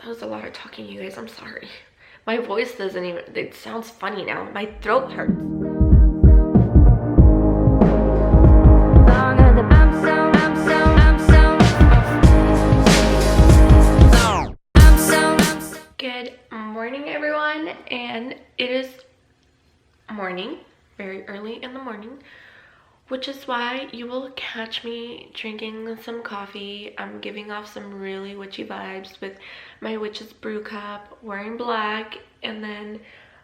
That was a lot of talking, you guys. I'm sorry. My voice doesn't even, it sounds funny now. My throat hurts. Good morning, everyone, and it is morning, very early in the morning, which is why you will catch me drinking some coffee. I'm giving off some really witchy vibes with my witch's brew cup, wearing black, and then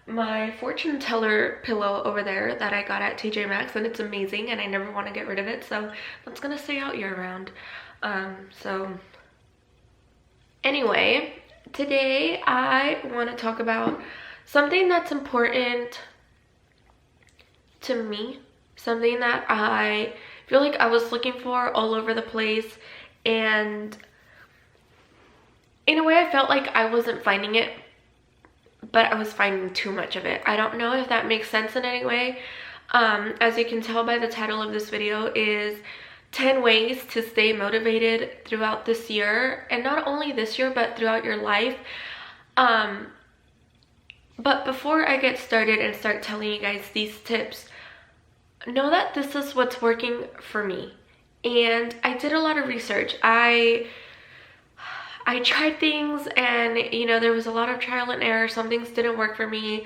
my fortune teller pillow over there that I got at TJ Maxx, and it's amazing and I never want to get rid of it, so that's gonna stay out year round. So anyway, today I want to talk about something that's important to me, something that I feel like I was looking for all over the place, and in a way I felt like I wasn't finding it, but I was finding too much of it. I don't know if that makes sense in any way. As you can tell by the title of this video, is 10 ways to stay motivated throughout this year, and not only this year but throughout your life. But before I get started and start telling you guys these tips, know that this is what's working for me. And I did a lot of research. I tried things, and you know, there was a lot of trial and error. Some things didn't work for me,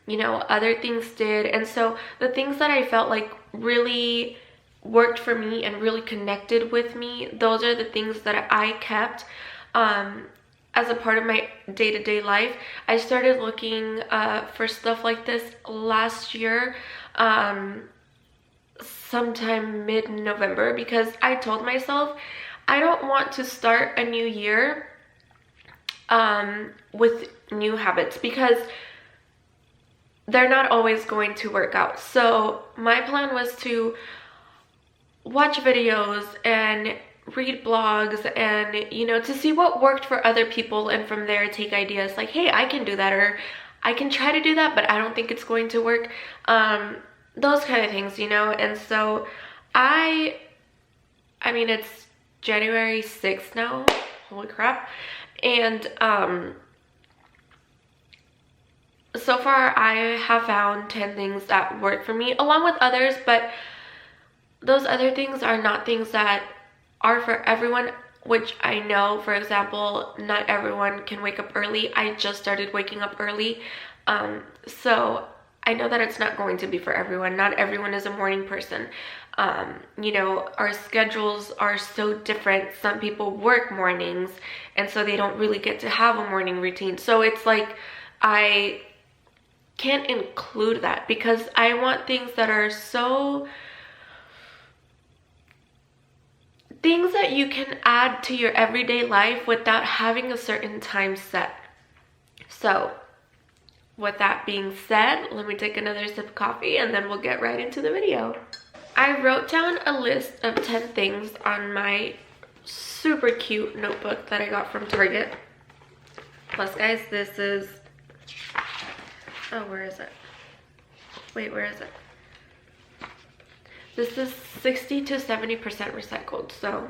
you know, other things did. And so the things that I felt like really worked for me and really connected with me, those are the things that I kept as a part of my day-to-day life. I started looking for stuff like this last year, sometime mid-November, because I told myself I don't want to start a new year with new habits, because they're not always going to work out. So my plan was to watch videos and read blogs and, you know, to see what worked for other people, and from there take ideas like, hey, I can do that, or I can try to do that, but I don't think it's going to work. Those kind of things, you know. And so I mean, it's January 6th now, holy crap. And so far I have found 10 things that work for me, along with others, but those other things are not things that are for everyone, which I know, for example, not everyone can wake up early. I just started waking up early, so I know that it's not going to be for everyone. Not everyone is a morning person. You know, our schedules are so different. Some people work mornings, and so they don't really get to have a morning routine. So it's like I can't include that, because I want things that are so things that you can add to your everyday life without having a certain time set. So with that being said, let me take another sip of coffee and then we'll get right into the video. I wrote down a list of 10 things on my super cute notebook that I got from Target. Plus, guys, this is, oh, where is it? Wait, where is it? This is 60 to 70% recycled, so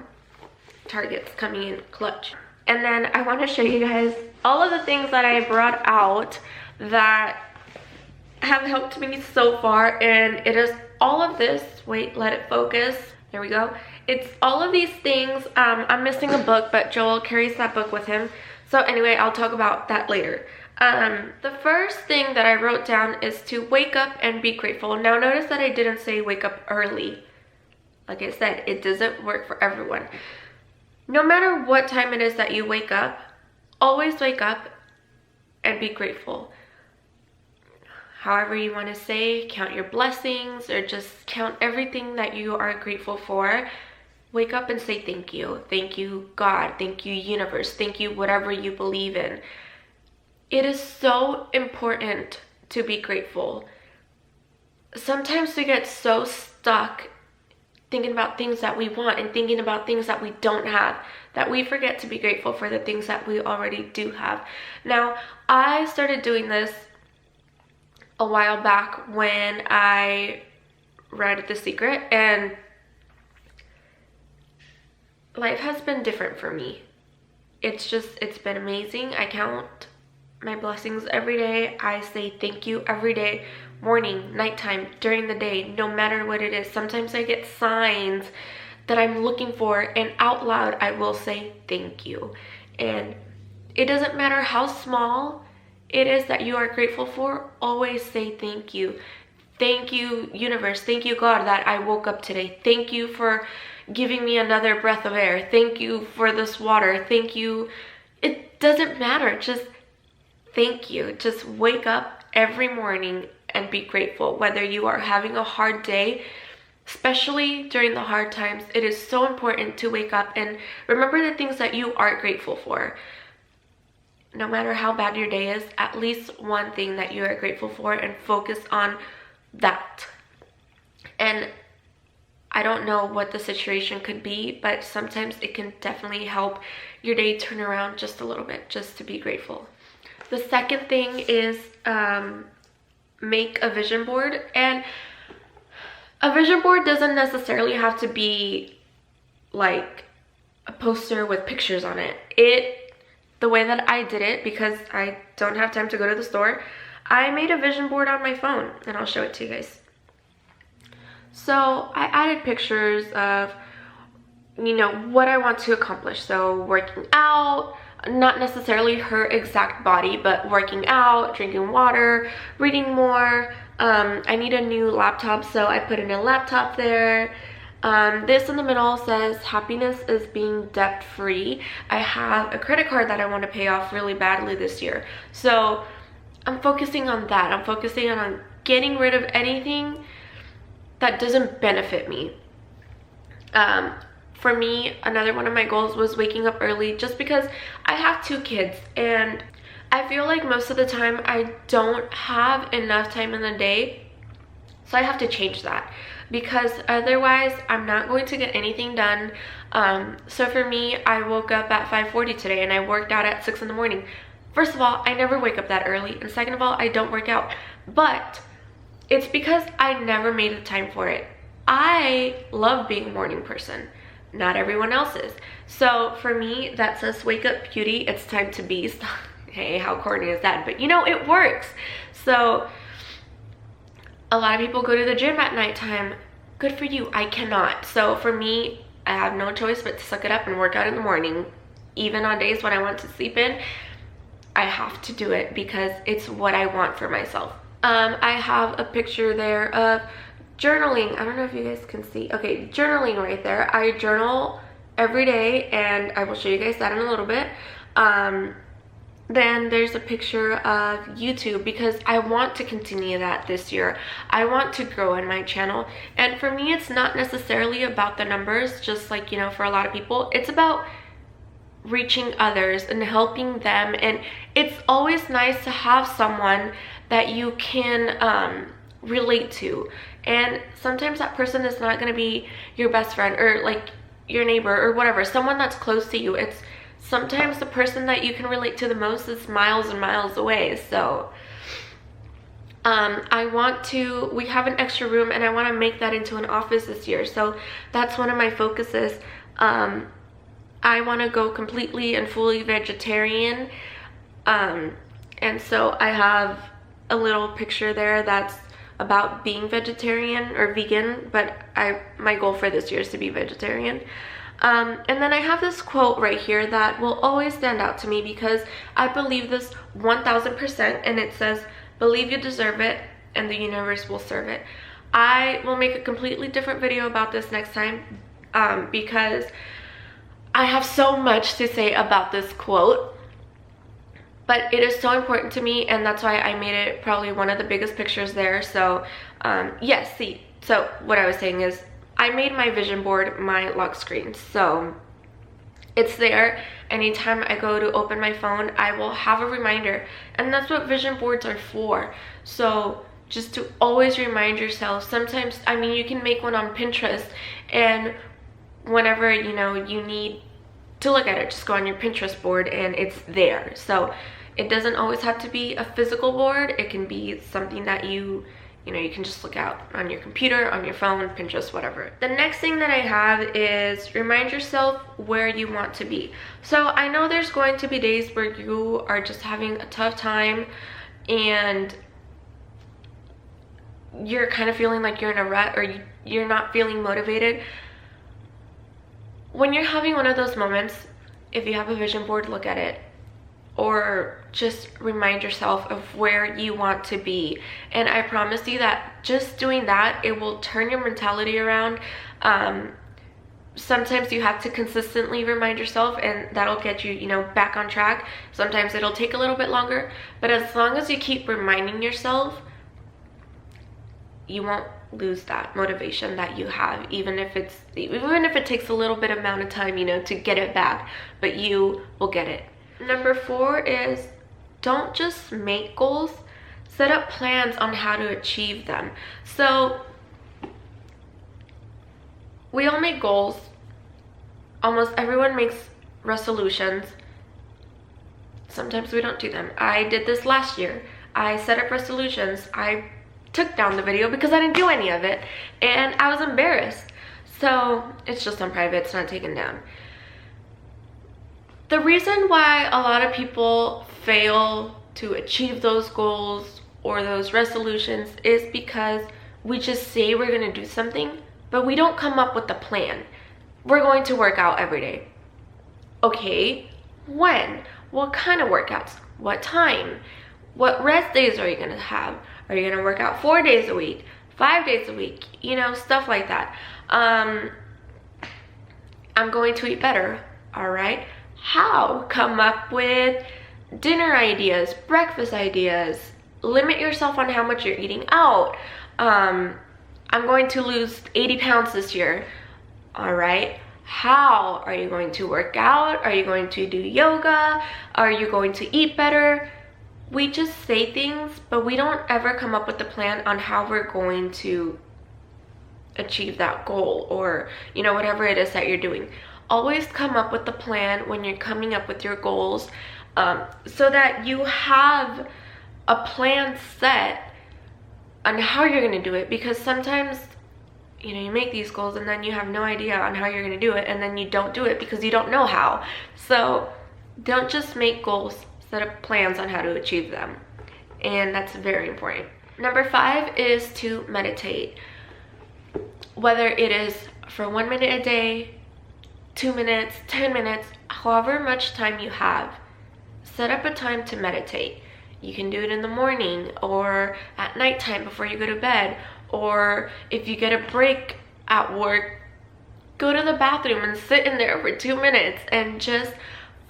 Target's coming in clutch. And then I want to show you guys all of the things that I brought out that have helped me so far, and it is all of this. Wait, let it focus. There we go. It's all of these things. I'm missing a book, but Joel carries that book with him. So anyway, I'll talk about that later. The first thing that I wrote down is to wake up and be grateful. Now notice that I didn't say wake up early. Like I said, it doesn't work for everyone. No matter what time it is that you wake up, always wake up and be grateful. However you want to say, count your blessings, or just count everything that you are grateful for. Wake up and say thank you. Thank you, God. Thank you, universe. Thank you, whatever you believe in. It is so important to be grateful. Sometimes we get so stuck thinking about things that we want and thinking about things that we don't have, that we forget to be grateful for the things that we already do have. Now, I started doing this a while back when I read The Secret, and life has been different for me. it's been amazing. I count my blessings every day. I say thank you every day, morning, nighttime, during the day, no matter what it is. Sometimes I get signs that I'm looking for, and out loud I will say thank you. And it doesn't matter how small it is that you are grateful for, always say thank you. Thank you, universe. Thank you, God, that I woke up today. Thank you for giving me another breath of air. Thank you for this water. Thank you. It doesn't matter. Just thank you. Just wake up every morning and be grateful. Whether you are having a hard day, especially during the hard times, it is so important to wake up and remember the things that you are grateful for. No matter how bad your day is, at least one thing that you are grateful for, and focus on that. And I don't know what the situation could be, but sometimes it can definitely help your day turn around just a little bit, just to be grateful. The second thing is make a vision board. And a vision board doesn't necessarily have to be like a poster with pictures on it. The way that I did it, because I don't have time to go to the store, I made a vision board on my phone, and I'll show it to you guys. So I added pictures of, you know, what I want to accomplish. So working out, not necessarily her exact body, but working out, drinking water, reading more. I need a new laptop, so I put in a laptop there. This in the middle says happiness is being debt free. I have a credit card that I want to pay off really badly this year, so I'm focusing on that. I'm focusing on getting rid of anything that doesn't benefit me. For me, another one of my goals was waking up early, just because I have 2 kids and I feel like most of the time I don't have enough time in the day. So I have to change that, because otherwise I'm not going to get anything done. So for me, I woke up at 5:40 today and I worked out at 6 in the morning. First of all, I never wake up that early, and second of all, I don't work out. But it's because I never made the time for it. I love being a morning person. Not everyone else is. So for me, that says wake up beauty, it's time to beast. Hey, how corny is that? But you know, it works. So a lot of people go to the gym at nighttime. Good for you. I cannot. So for me, I have no choice but to suck it up and work out in the morning. Even on days when I want to sleep in, I have to do it because it's what I want for myself. I have a picture there of journaling. I don't know if you guys can see. Okay, journaling right there. I journal every day, and I will show you guys that in a little bit. Then there's a picture of YouTube, because I want to continue that this year. I want to grow in my channel, and for me, it's not necessarily about the numbers, just like, you know, for a lot of people. It's about reaching others and helping them, and it's always nice to have someone that you can relate to. And sometimes that person is not going to be your best friend or like your neighbor or whatever, someone that's close to you. It's sometimes the person that you can relate to the most is miles and miles away. So we have an extra room, and I want to make that into an office this year. So that's one of my focuses. I want to go completely and fully vegetarian. And so I have a little picture there that's about being vegetarian or vegan, but my goal for this year is to be vegetarian. And then I have this quote right here that will always stand out to me, because I believe this 1000%, and it says, believe you deserve it and the universe will serve it. I will make a completely different video about this next time, because I have so much to say about this quote. But it is so important to me, and that's why I made it probably one of the biggest pictures there. So yes, see, so what I was saying is I made my vision board my lock screen, so it's there. Anytime I go to open my phone, I will have a reminder, and that's what vision boards are for. So just to always remind yourself. Sometimes, I mean, you can make one on Pinterest, and whenever, you know, you need to look at it, just go on your Pinterest board and it's there. So it doesn't always have to be a physical board. It can be something that you you know, you can just look out on your computer, on your phone, Pinterest, whatever. The next thing that I have is remind yourself where you want to be. So I know there's going to be days where you are just having a tough time and you're kind of feeling like you're in a rut, or you're not feeling motivated. When you're having one of those moments, if you have a vision board, look at it, or just remind yourself of where you want to be. And I promise you that just doing that, it will turn your mentality around. Sometimes you have to consistently remind yourself, and that'll get you, you know, back on track. Sometimes it'll take a little bit longer, but as long as you keep reminding yourself, you won't lose that motivation that you have, even if it takes a little bit amount of time, you know, to get it back, but you will get it. Number 4 is don't just make goals, set up plans on how to achieve them. So we all make goals. Almost everyone makes resolutions. Sometimes we don't do them. I did this last year. I set up resolutions. I took down the video because I didn't do any of it, and I was embarrassed. So it's just on private, it's not taken down. The reason why a lot of people fail to achieve those goals or those resolutions is because we just say we're going to do something, but we don't come up with a plan. We're going to work out every day. Okay, when? What kind of workouts? What time? What rest days are you going to have? Are you going to work out 4 days a week, 5 days a week? You know, stuff like that. I'm going to eat better. All right. How? Come up with dinner ideas, breakfast ideas. Limit yourself on how much you're eating out. I'm going to lose 80 pounds this year. All right. How are you going to work out? Are you going to do yoga? Are you going to eat better? We just say things, but we don't ever come up with a plan on how we're going to achieve that goal, or, you know, whatever it is that you're doing. Always come up with a plan when you're coming up with your goals, so that you have a plan set on how you're going to do it. Because sometimes, you know, you make these goals and then you have no idea on how you're going to do it, and then you don't do it because you don't know how. So don't just make goals, set up plans on how to achieve them. And that's very important. Number 5 is to meditate. Whether it is for 1 minute a day, 2 minutes, 10 minutes, however much time you have, set up a time to meditate. You can do it in the morning or at nighttime before you go to bed, or if you get a break at work, go to the bathroom and sit in there for 2 minutes and just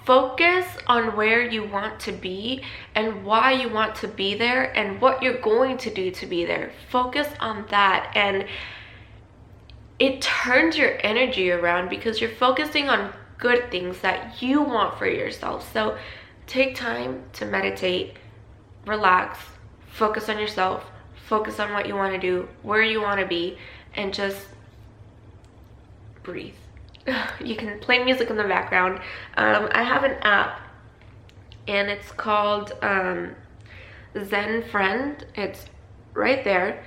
focus on where you want to be and why you want to be there and what you're going to do to be there. Focus on that, and it turns your energy around because you're focusing on good things that you want for yourself. So take time to meditate, relax, focus on yourself, focus on what you want to do, where you want to be, and just breathe. You can play music in the background. I have an app, and it's called Zen Friend. It's right there.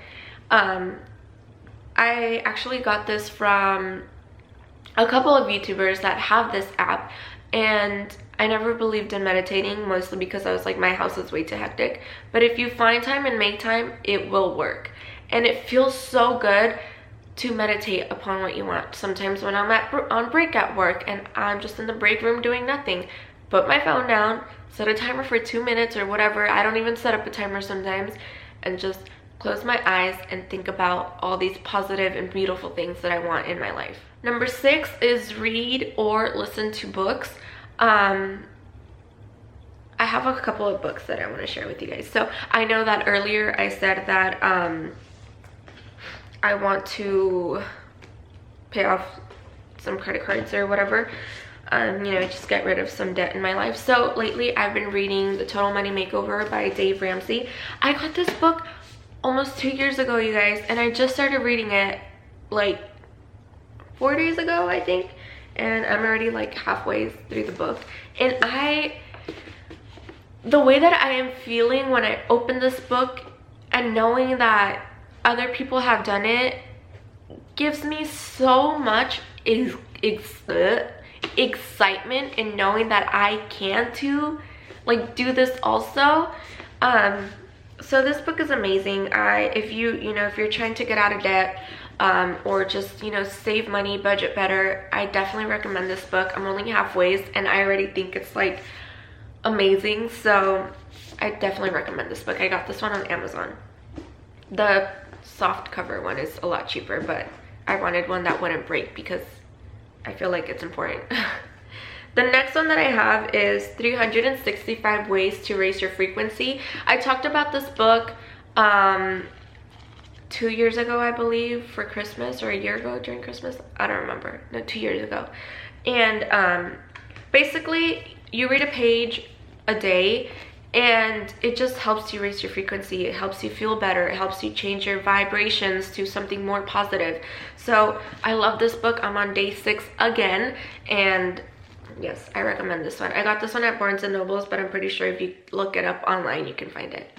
I actually got this from a couple of YouTubers that have this app, and I never believed in meditating, mostly because I was like, my house is way too hectic. But if you find time and make time, it will work. And it feels so good to meditate upon what you want. Sometimes when I'm on break at work and I'm just in the break room doing nothing, put my phone down, set a timer for 2 minutes or whatever. I don't even set up a timer sometimes, and just close my eyes and think about all these positive and beautiful things that I want in my life. Number 6 is read or listen to books. I have a couple of books that I want to share with you guys. So I know that earlier I said that I want to pay off some credit cards or whatever, you know, just get rid of some debt in my life. So lately I've been reading The Total Money Makeover by Dave Ramsey. I got this book almost 2 years ago, you guys, and I just started reading it like 4 days ago, I think, and I'm already like halfway through the book. And the way that I am feeling when I open this book and knowing that other people have done it gives me so much excitement in knowing that I can too, like, do this also. So this book is amazing. If you're trying to get out of debt, or just, save money, budget better, I definitely recommend this book. I'm only halfway and I already think it's like amazing, so I definitely recommend this book. I got this one on Amazon. The soft cover one is a lot cheaper, but I wanted one that wouldn't break because I feel like it's important. The next one that I have is 365 Ways to Raise Your Frequency. I talked about this book 2 years ago, I believe, for Christmas, or a year ago during Christmas. I don't remember. No, 2 years ago. And basically, you read a page a day, and it just helps you raise your frequency. It helps you feel better. It helps you change your vibrations to something more positive. So I love this book. I'm on day 6 again, and yes, I recommend this one. I got this one at Barnes & Noble's, but I'm pretty sure if you look it up online, you can find it.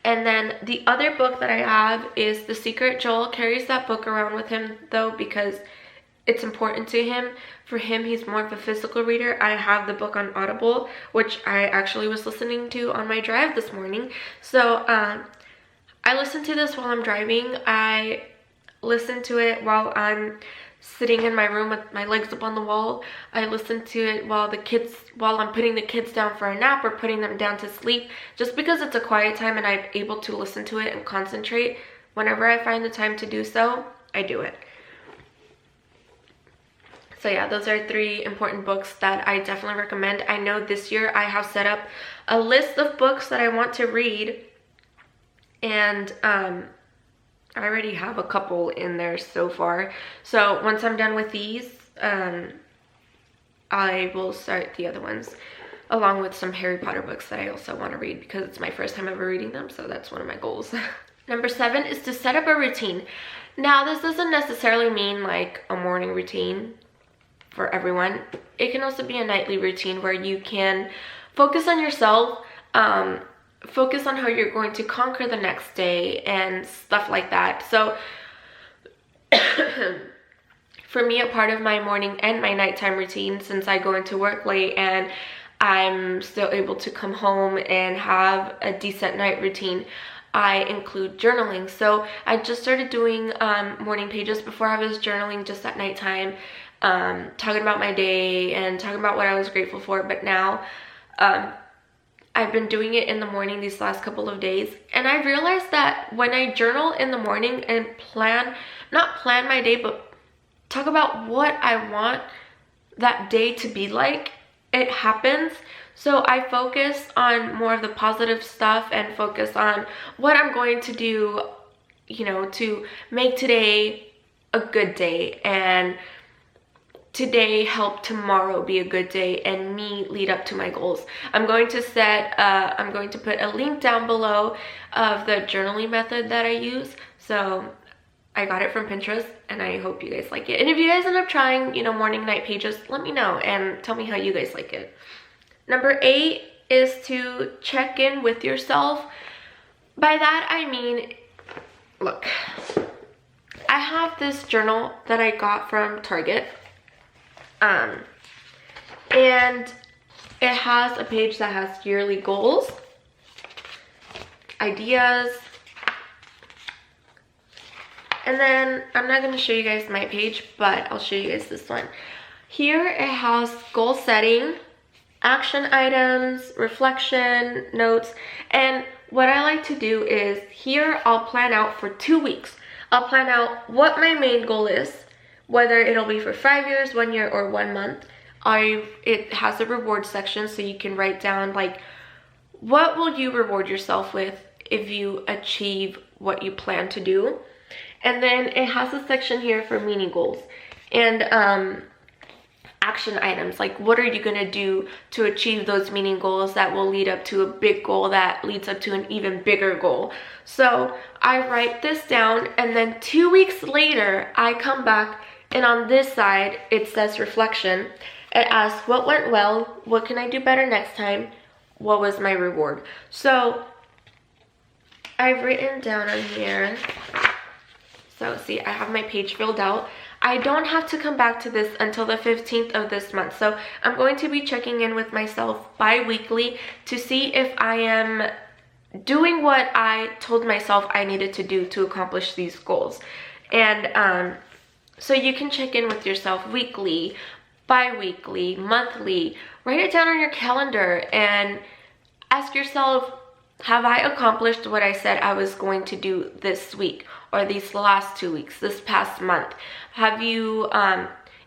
And then the other book that I have is The Secret. Joel carries that book around with him, though, because it's important to him. For him, he's more of a physical reader. I have the book on Audible, which I actually was listening to on my drive this morning. So I listen to this while I'm driving. I listen to it while I'm sitting in my room with my legs up on the wall. I listen to it while I'm putting the kids down for a nap or putting them down to sleep, just because it's a quiet time and I'm able to listen to it and concentrate. Whenever I find the time to do so, I do it. So yeah, those are 3 important books that I definitely recommend. I know this year I have set up a list of books that I want to read, and I already have a couple in there so far. So once I'm done with these, I will start the other ones, along with some Harry Potter books that I also want to read because it's my first time ever reading them, so that's one of my goals. Number 7 is to set up a routine. Now, this doesn't necessarily mean like a morning routine for everyone. It can also be a nightly routine where you can focus on yourself, focus on how you're going to conquer the next day and stuff like that. So for me, a part of my morning and my nighttime routine, since I go into work late and I'm still able to come home and have a decent night routine, I include journaling. So I just started doing morning pages. Before, I was journaling just at nighttime, talking about my day and talking about what I was grateful for. But now I've been doing it in the morning these last couple of days, and I realized that when I journal in the morning and not plan my day, but talk about what I want that day to be like, it happens. So I focus on more of the positive stuff and focus on what I'm going to do, to make today a good day, and today help tomorrow be a good day, and me lead up to my goals. I'm going to put a link down below of the journaling method that I use. So I got it from Pinterest, and I hope you guys like it. And if you guys end up trying, morning, night pages, let me know and tell me how you guys like it. Number 8 is to check in with yourself. By that, I mean, look, I have this journal that I got from Target. And it has a page that has yearly goals, ideas, and then I'm not going to show you guys my page, but I'll show you guys this one. Here it has goal setting, action items, reflection, notes, and what I like to do is here I'll plan out for 2 weeks. I'll plan out what my main goal is, whether it'll be for 5 years, 1 year, or 1 month. It has a reward section, so you can write down like, what will you reward yourself with if you achieve what you plan to do. And then it has a section here for mini goals and action items, like what are you gonna do to achieve those mini goals that will lead up to a big goal that leads up to an even bigger goal. So I write this down, and then 2 weeks later I come back, and on this side it says reflection. It asks what went well, what can I do better next time, what was my reward. So I've written down on here, so see, I have my page filled out. I don't have to come back to this until the 15th of this month. So I'm going to be checking in with myself bi-weekly to see if I am doing what I told myself I needed to do to accomplish these goals. And so you can check in with yourself weekly, bi-weekly, monthly. Write it down on your calendar and ask yourself, have I accomplished what I said I was going to do this week or these last 2 weeks, this past month? Have you,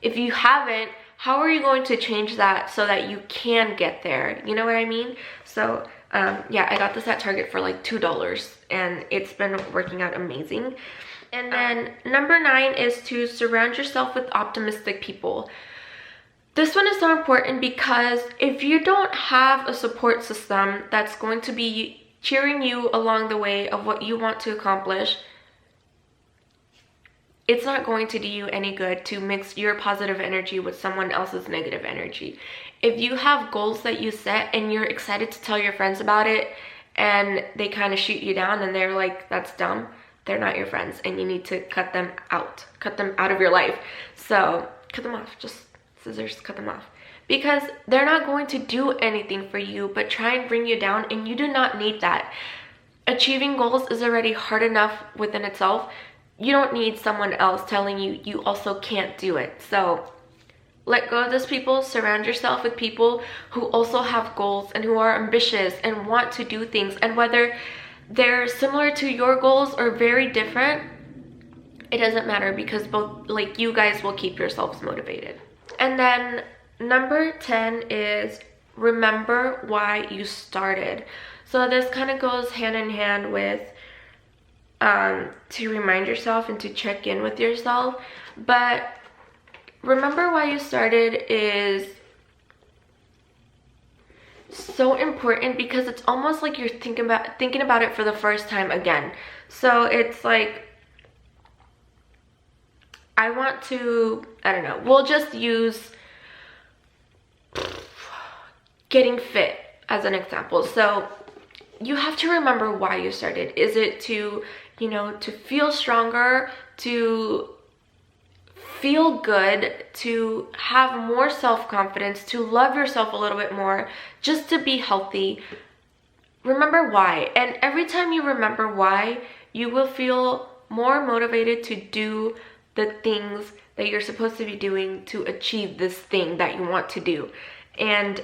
if you haven't, how are you going to change that so that you can get there? You know what I mean? So yeah, I got this at Target for like $2 and it's been working out amazing. And then number 9 is to surround yourself with optimistic people. This one is so important because if you don't have a support system that's going to be cheering you along the way of what you want to accomplish, it's not going to do you any good to mix your positive energy with someone else's negative energy. If you have goals that you set and you're excited to tell your friends about it and they kind of shoot you down and they're like, that's dumb, they're not your friends and you need to cut them out of your life. So cut them off, just scissors, cut them off. Because they're not going to do anything for you but try and bring you down, and you do not need that. Achieving goals is already hard enough within itself. You don't need someone else telling you you also can't do it. So let go of those people. Surround yourself with people who also have goals and who are ambitious and want to do things. And whether they're similar to your goals or very different, it doesn't matter, because both, like, you guys will keep yourselves motivated. And then number 10 is remember why you started. So this kind of goes hand in hand with to remind yourself and to check in with yourself. But remember why you started is so important, because it's almost like you're thinking about it for the first time again. So it's like, I want to, I don't know, we'll just use getting fit as an example. So you have to remember why you started. Is it to, you know, to feel stronger, to feel good, to have more self-confidence, to love yourself a little bit more, just to be healthy? Remember why. And every time you remember why, you will feel more motivated to do the things that you're supposed to be doing to achieve this thing that you want to do. And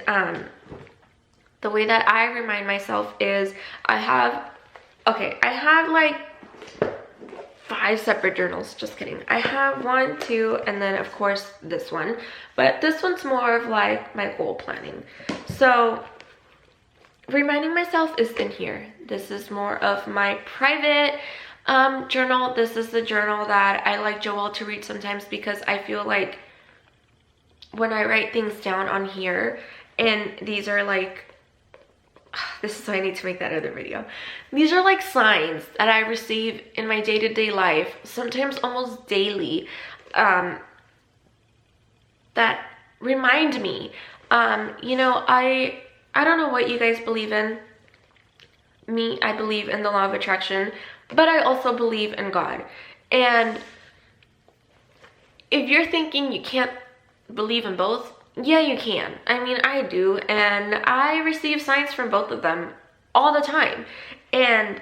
the way that I remind myself is I have like 5 separate journals. Just kidding. I have 1, 2, and then of course this one. But this one's more of like my goal planning. So reminding myself is in here. This is more of my private journal. This is the journal that I like Joelle to read sometimes, because I feel like when I write things down on here, and these are like, this is why I need to make that other video. These are like signs that I receive in my day-to-day life, sometimes almost daily, that remind me. You know, I don't know what you guys believe in. Me, I believe in the law of attraction, but I also believe in God. And if you're thinking you can't believe in both, yeah, you can. I mean, I do, and I receive signs from both of them all the time. And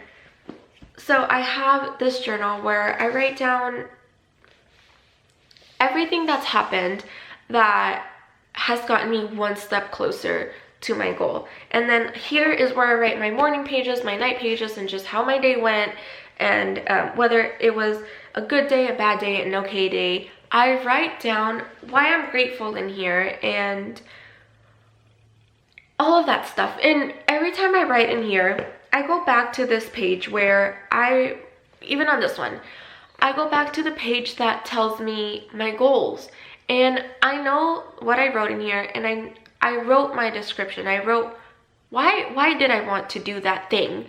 so I have this journal where I write down everything that's happened that has gotten me one step closer to my goal. And then here is where I write my morning pages, my night pages, and just how my day went, and whether it was a good day, a bad day, an okay day. I write down why I'm grateful in here and all of that stuff. And every time I write in here, I go back to this page where even on this one, I go back to the page that tells me my goals. And I know what I wrote in here, and I wrote my description. I wrote why did I want to do that thing?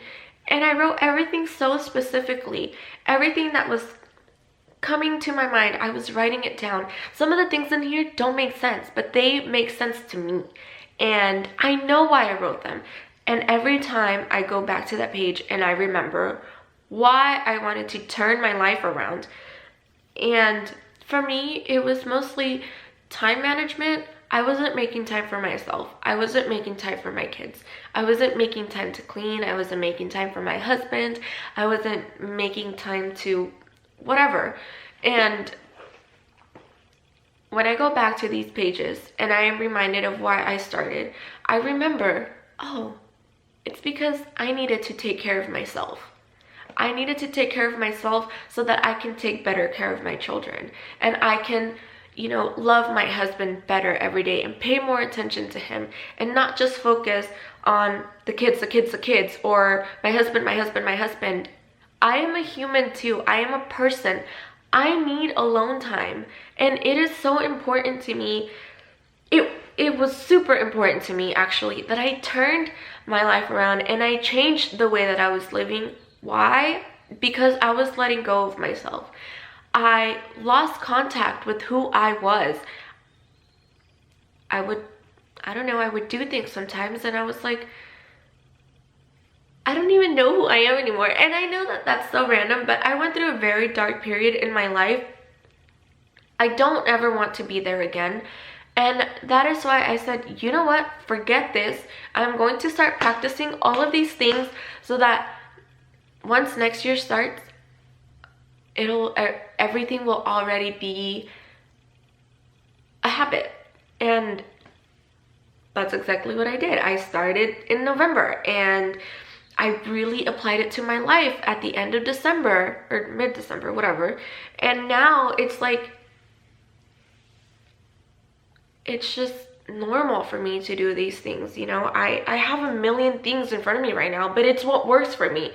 And I wrote everything so specifically. Everything that was coming to my mind, I was writing it down. Some of the things in here don't make sense, but they make sense to me. And I know why I wrote them. And every time I go back to that page and I remember why I wanted to turn my life around. And for me, it was mostly time management. I wasn't making time for myself. I wasn't making time for my kids. I wasn't making time to clean. I wasn't making time for my husband. I wasn't making time to whatever. And when I go back to these pages and I am reminded of why I started, I remember, oh, it's because I needed to take care of myself. I needed to take care of myself so that I can take better care of my children. And I can, you know, love my husband better every day and pay more attention to him and not just focus on the kids, or my husband. I am a human too. I am a person. I need alone time. And it is so important to me. It was super important to me, actually, that I turned my life around and I changed the way that I was living. Why? Because I was letting go of myself. I lost contact with who I was. I would do things sometimes and I was like, I don't even know who I am anymore. And I know that that's so random, but I went through a very dark period in my life. I don't ever want to be there again. And that is why I said, you know what? Forget this. I'm going to start practicing all of these things so that once next year starts, everything will already be a habit. And that's exactly what I did. I started in November and I really applied it to my life at the end of December or mid-December, whatever. And now it's like, it's just normal for me to do these things, you know. I have a million things in front of me right now, but it's what works for me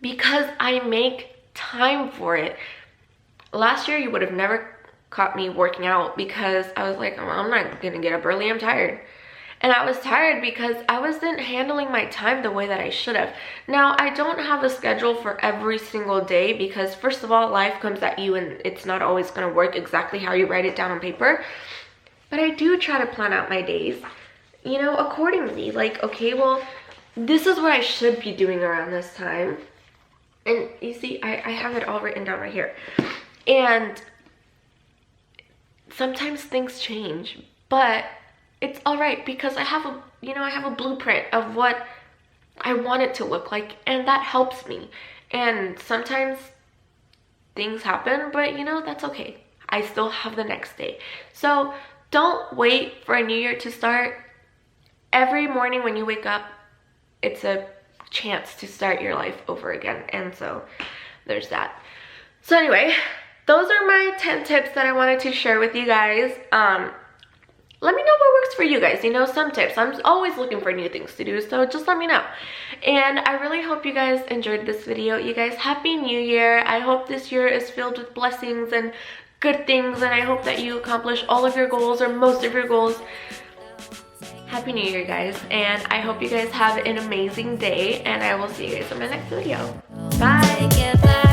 because I make time for it. Last year, you would have never caught me working out because I was like, oh, I'm not gonna get up early, I'm tired. And I was tired because I wasn't handling my time the way that I should have. Now, I don't have a schedule for every single day because, first of all, life comes at you and it's not always gonna work exactly how you write it down on paper. But I do try to plan out my days, you know, accordingly. Like, okay, well, this is what I should be doing around this time. And you see, I have it all written down right here. And sometimes things change, but it's all right because I have a blueprint of what I want it to look like, and that helps me. And sometimes things happen, but you know, that's okay. I still have the next day. So don't wait for a new year to start. Every morning when you wake up, it's a chance to start your life over again. And so there's that. So anyway, those are my 10 tips that I wanted to share with you guys. Let me know what works for you guys, you know, some tips. I'm always looking for new things to do, so just let me know. And I really hope you guys enjoyed this video. You guys, Happy New Year. I hope this year is filled with blessings and good things, and I hope that you accomplish all of your goals or most of your goals. Happy New Year, guys, and I hope you guys have an amazing day, and I will see you guys in my next video. Bye!